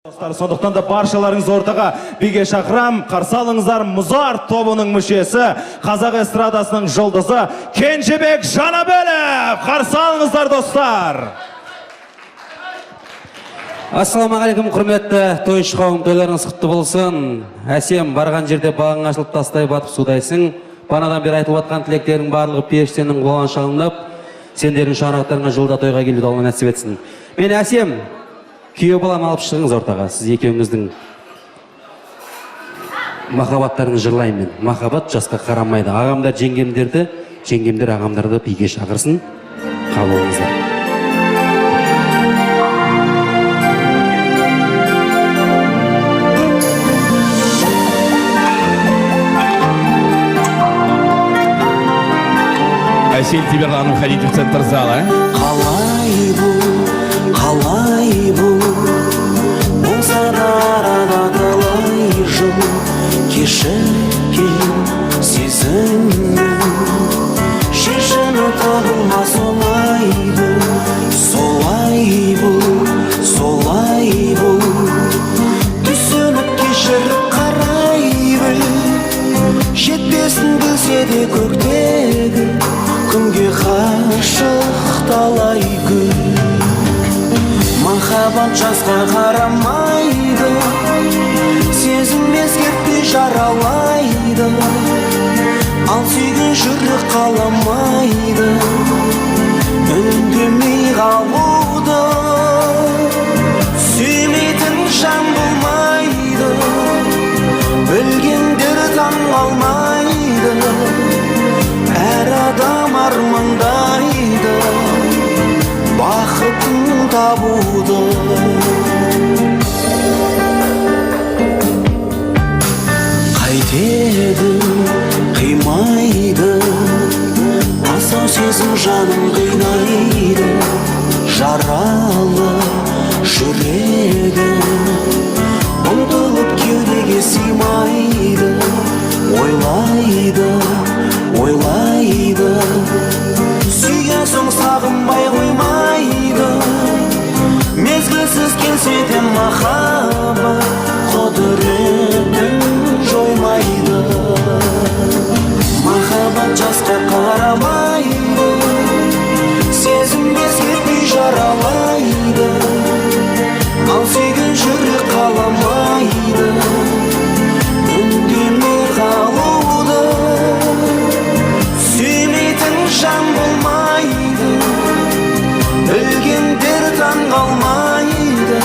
Сондықтан да баршаларыңыз ортаға биге шақырам, қарсы алыңыздар. Музарт тобының мүшесі, қазақ эстрадасының жұлдызы Кенжебек Жанабилов. Қарсы алыңыздар, достар. Ассалаумағалейкум, құрметті тойшы қауым, тойларыңыз құтты болсын. Әсем, барған жерде бағың ашылып тастай батып судайсың. Банадан бері айтылып атқан тілектердің барлығы періштенің қолған шалынып, сендердің шаңырақтарыңа жылда тойға келуді Алла нәсіп етсін. Мен Әсем, күйеу балам алып шығыңыз ортаға. Сіз екеуіңіздің махаббаттарыңызды жырлаймын мен. Махаббат жасқа қарамайды. Ағамдар жеңгемдерді, жеңгемдер ағамдарды биге шақырсын. Қабыл болыңыздар. Әсел, тебе главное входить в центр зала. Қалай бұл, болса да арада талай жыл, кешіккен сезімнің шешімі табылмас солай бұл, түсініп кешіріп қарай біл, жетпесін білсе де көктегі күнге қашық талай гүл. Махаббат жасқа қарамайды, сезім ескертпей жаралайды, ал сүйген жүрек қаламайды, үндемей қалуды. Сүймейтін жан болмайды, білгендер таң қалмайды, әр адам армандайды бақытын табуды. Қайтеді, қимайды, асау сезім жаным қинайды, жаралы жүрегім ұмтылып кеудеге сыймайды, ойлайды, сүйген соң сағынбай қоймайды, мезгілсіз келсе де махаббат құдіретін жоймайды. Махаббат жасқа қарамайды, сезім ескертпей жаралайды, ал сүйген жүрек қаламайды, үндемей қалуды. Сүймейтін жан болмайды, білгендер таң қалмайды,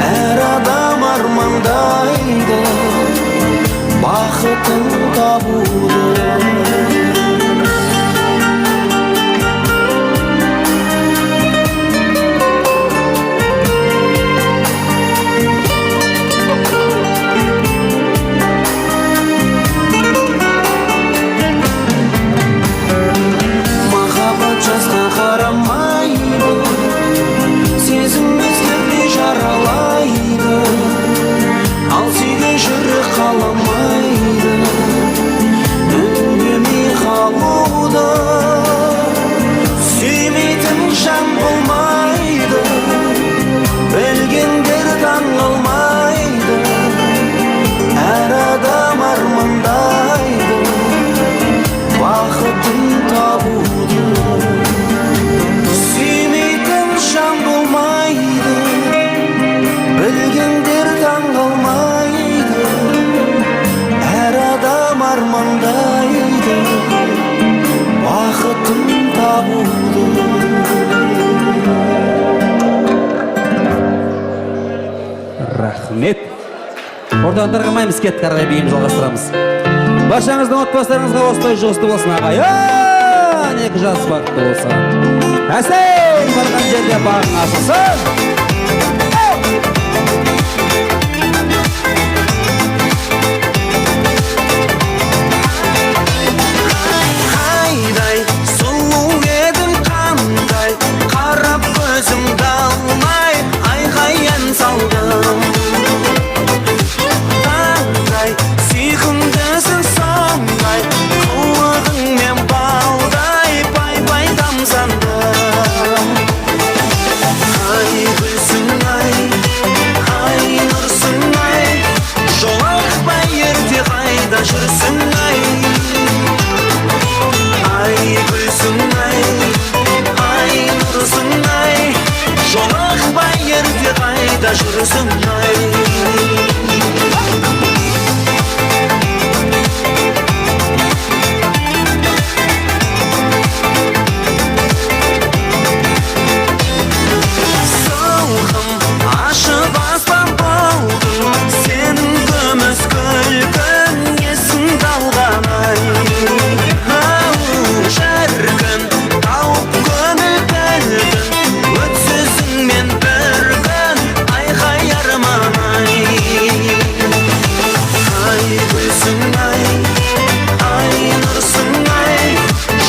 әр адам армандайды бақытын табуды. Рахмет. Ортадан тарқамаймыз, кетті қарғай бейіміз жалғастырамыз. Баршаңыздың отбасыларыңызға осылай жұғысты болсын, ағайын. Екі жас бақытты болсын. Әсел, барған жерде бағың ашылсын. Қайдай сұлу едің, қандай қарап көзімді алмай айқай ән салдым. Қандай сүйкімдісің сондай, қылығыңмен балдай пай-пай тамсандым. Ай гүл қайда жүрсің ай. Ашып аспан болдың, сенің күміс күлкің есімді алған ай. Шіркін тауып көңіл көлдің, өтсізіңмен бір күн айқай арман ай. Ай гүлсің ай, ай нұрсың ай,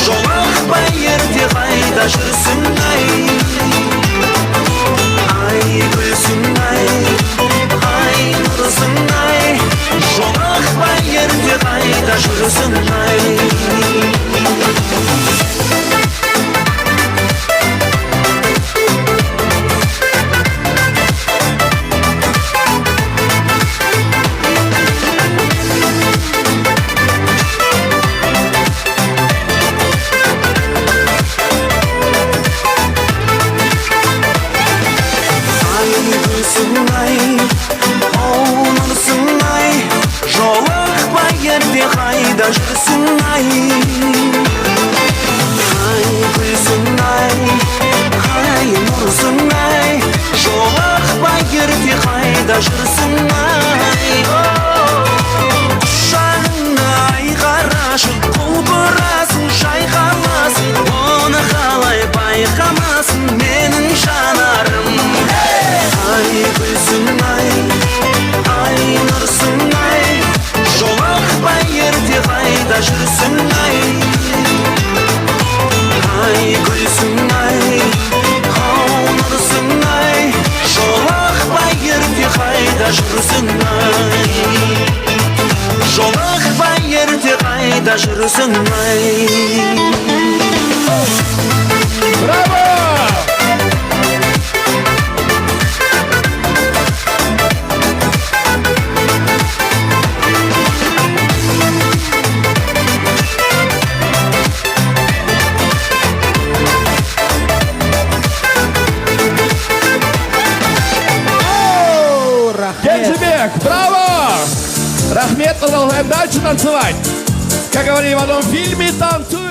жолықпай ерте қайда жүрсің ай. Ай гүлсің ай, ай нұрсың ай, жолықпай ерте қайда жүрсің ай. Қайда жүрсің ай. Ай гүлсің ай, ай нұрсың ай, жолықпай ерте қайда жүрсің ай. Құшағыңа ай қарашы, құлпырасың шайқаласың, оны қалай байқамасын менің жанарым. Ай гүлсің ай, ай нұрсың ай, жолықпай ерте қайда жүрсің ай. Ай гүлсің ай, ау нұрсың ай, жолықпай ерте қайда жүрсің ай. Жолықпай ерте қайда жүрсің ай. Браво! Кенжебек, браво! Рахмет, продолжаем дальше танцевать. Как говорили в одном фильме, танцуют.